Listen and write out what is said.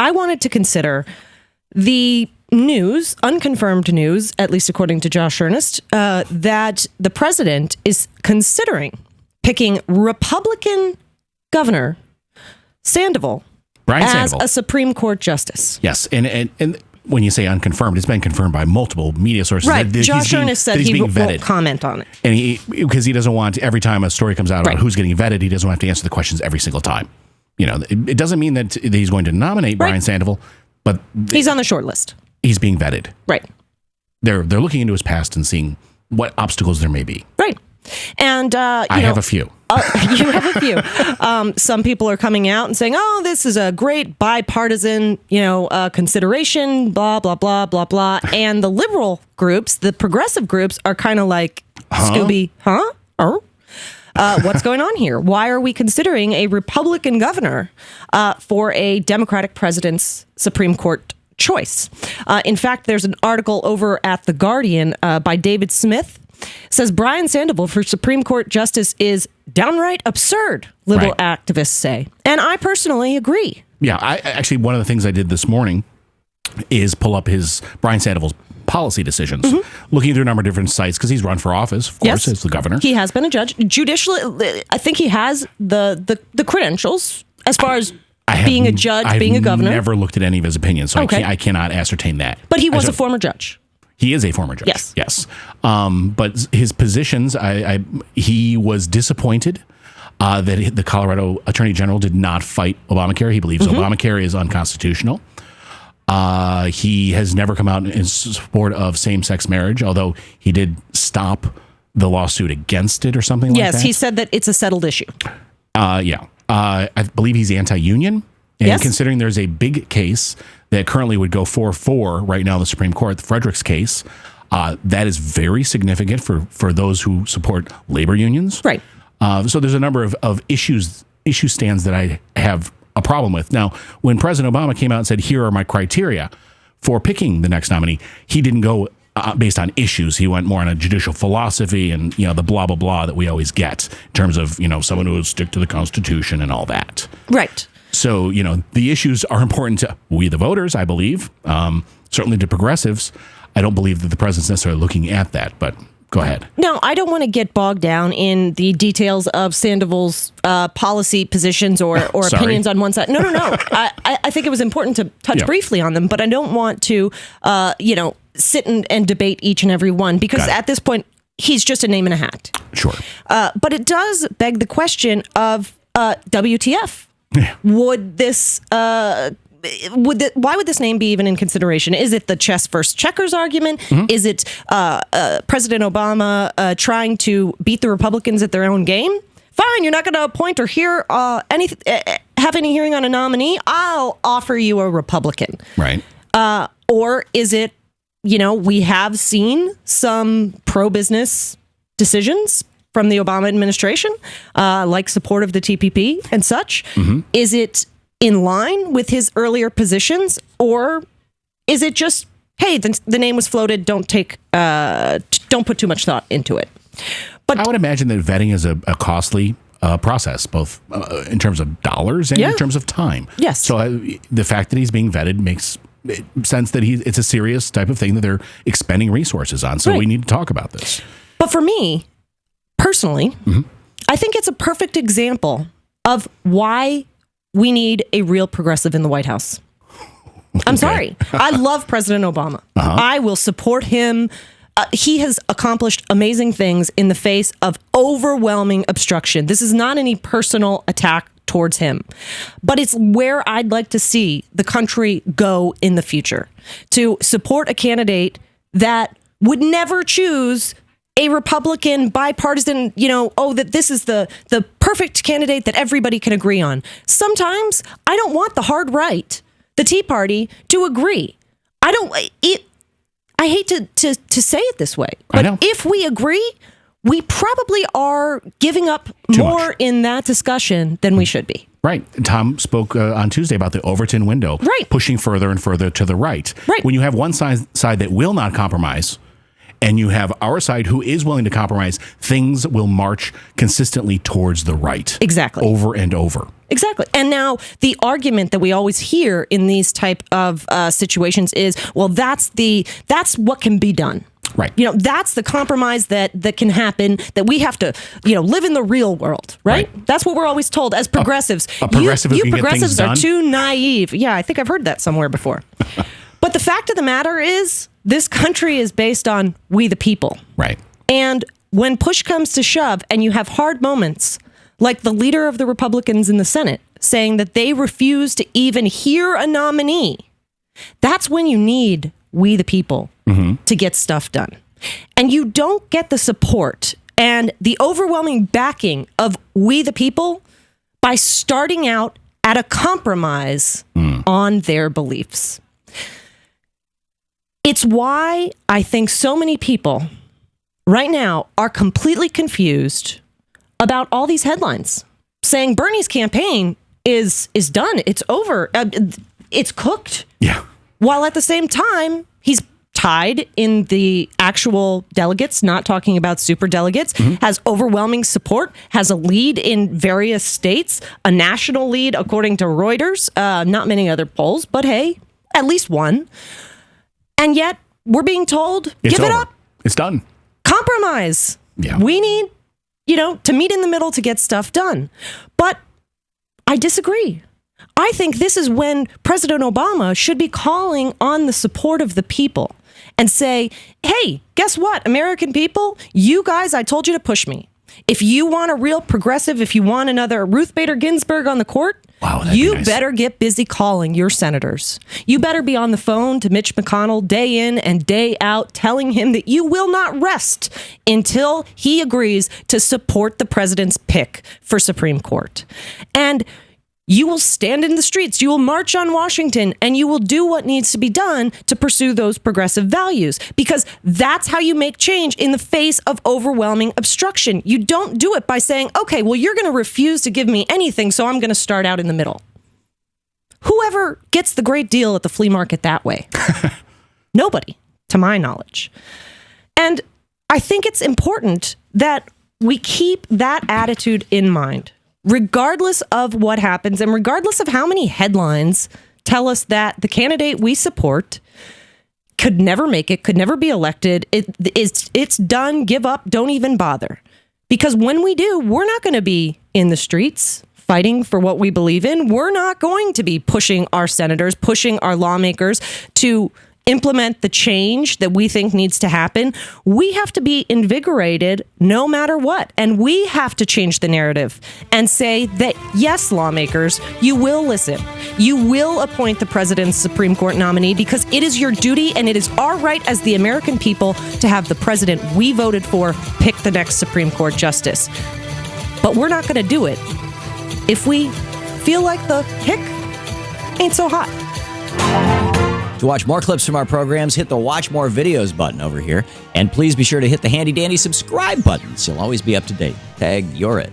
I wanted to consider the news, unconfirmed news, at least according to Josh Earnest, that the president is considering picking Republican Governor Sandoval as a Supreme Court justice. Yes, and when you say unconfirmed, it's been confirmed by multiple media sources. Right. Josh Earnest said he won't comment on it. And because he doesn't want, every time a story comes out about who's getting vetted, he doesn't want to have to answer the questions every single time. You know, it doesn't mean that he's going to nominate Brian Sandoval, but he's on the short list. He's being vetted. Right. They're looking into his past and seeing what obstacles there may be. Right. And I have a few. You have a few. Some people are coming out and saying, "Oh, this is a great bipartisan, consideration." Blah blah blah blah blah. And the liberal groups, the progressive groups, are kind of like, Scooby, huh? What's going on here? Why are we considering a Republican governor for a Democratic president's Supreme Court choice? In fact, there's an article over at The Guardian by David Smith. Says Brian Sandoval for Supreme Court justice is downright absurd, liberal activists say. And I personally agree. Yeah, I actually, one of the things I did this morning is pull up Brian Sandoval's policy decisions, looking through a number of different sites, because he's run for office, of course, as the governor. He has been a judge. Judicially, I think he has the credentials as far as being a judge, being a governor. I've never looked at any of his opinions, so I cannot ascertain that. But he was a former judge. He is a former judge. Yes. But his positions, he was disappointed that the Colorado Attorney General did not fight Obamacare. He believes Obamacare is unconstitutional. He has never come out in support of same-sex marriage, although he did stop the lawsuit against it or something like that. Yes, he said that it's a settled issue. I believe he's anti-union. And considering there's a big case that currently would go 4-4 right now in the Supreme Court, the Fredericks case, that is very significant for those who support labor unions. Right. So there's a number of issue stands that I have a problem with. Now, when President Obama came out and said, here are my criteria for picking the next nominee, he didn't go based on issues. He went more on a judicial philosophy and, the blah, blah, blah that we always get in terms of, someone who would stick to the Constitution and all that. Right. So, the issues are important to we, the voters, I believe, certainly to progressives. I don't believe that the president's necessarily looking at that, but go ahead. No, I don't want to get bogged down in the details of Sandoval's policy positions or opinions on one side. No. I think it was important to touch briefly on them, but I don't want to, sit and debate each and every one, because at this point, he's just a name in a hat. Sure. But it does beg the question of WTF. Would this why would this name be even in consideration? Is it the chess versus checkers argument? Is it President Obama trying to beat the Republicans at their own game? Fine, you're not going to appoint or have any hearing on a nominee. I'll offer you a Republican. Right. Or is it, we have seen some pro-business decisions from the Obama administration, like support of the TPP and such. Is it in line with his earlier positions, or is it just, hey, the name was floated, don't put too much thought into it? But I would imagine that vetting is a costly process, both in terms of dollars and in terms of time. Yes. So the fact that he's being vetted makes sense that it's a serious type of thing that they're expending resources on. So we need to talk about this. But for me, personally, I think it's a perfect example of why we need a real progressive in the White House. I'm sorry. I love President Obama. I will support him. He has accomplished amazing things in the face of overwhelming obstruction. This is not any personal attack towards him, but it's where I'd like to see the country go in the future, to support a candidate that would never choose a Republican bipartisan, that this is the perfect candidate that everybody can agree on. Sometimes I don't want the hard right, the Tea Party, to agree. I hate to say it this way, but if we agree, we probably are giving up more in that discussion than we should be. Right. Tom spoke on Tuesday about the Overton window, pushing further and further to the right. Right. When you have one side that will not compromise, and you have our side who is willing to compromise, things will march consistently towards the right. Exactly. Over and over. Exactly. And now the argument that we always hear in these type of situations is, well, that's what can be done. Right. That's the compromise that can happen, that we have to, live in the real world, right? That's what we're always told as progressives. A progressive you can progressives get are things too naive. Yeah, I think I've heard that somewhere before. But the fact of the matter is, this country is based on we the people. Right. And when push comes to shove and you have hard moments, like the leader of the Republicans in the Senate saying that they refuse to even hear a nominee, that's when you need we the people to get stuff done. And you don't get the support and the overwhelming backing of we the people by starting out at a compromise on their beliefs. It's why I think so many people right now are completely confused about all these headlines saying Bernie's campaign is done. It's over. It's cooked. Yeah. While at the same time, he's tied in the actual delegates, not talking about super delegates, has overwhelming support, has a lead in various states, a national lead, according to Reuters, not many other polls, but hey, at least one. And yet we're being told, give it up. It's done. Compromise. Yeah. We need, to meet in the middle to get stuff done. But I disagree. I think this is when President Obama should be calling on the support of the people and say, hey, guess what, American people? You guys, I told you to push me. If you want a real progressive, if you want another Ruth Bader Ginsburg on the court, you better get busy calling your senators. You better be on the phone to Mitch McConnell day in and day out, telling him that you will not rest until he agrees to support the president's pick for Supreme Court. And you will stand in the streets, you will march on Washington, and you will do what needs to be done to pursue those progressive values, because that's how you make change in the face of overwhelming obstruction. You don't do it by saying, okay, well, you're going to refuse to give me anything, so I'm going to start out in the middle. Whoever gets the great deal at the flea market that way? Nobody, to my knowledge. And I think it's important that we keep that attitude in mind, regardless of what happens and regardless of how many headlines tell us that the candidate we support could never make it, could never be elected. It's done, give up, don't even bother. Because when we do, we're not going to be in the streets fighting for what we believe in. We're not going to be pushing our senators, pushing our lawmakers to implement the change that we think needs to happen. We have to be invigorated no matter what. And we have to change the narrative and say that, yes, lawmakers, you will listen. You will appoint the president's Supreme Court nominee because it is your duty and it is our right as the American people to have the president we voted for pick the next Supreme Court justice. But we're not going to do it if we feel like the hick ain't so hot. To watch more clips from our programs, hit the Watch More Videos button over here. And please be sure to hit the handy-dandy subscribe button so you'll always be up to date. Tag, you're it.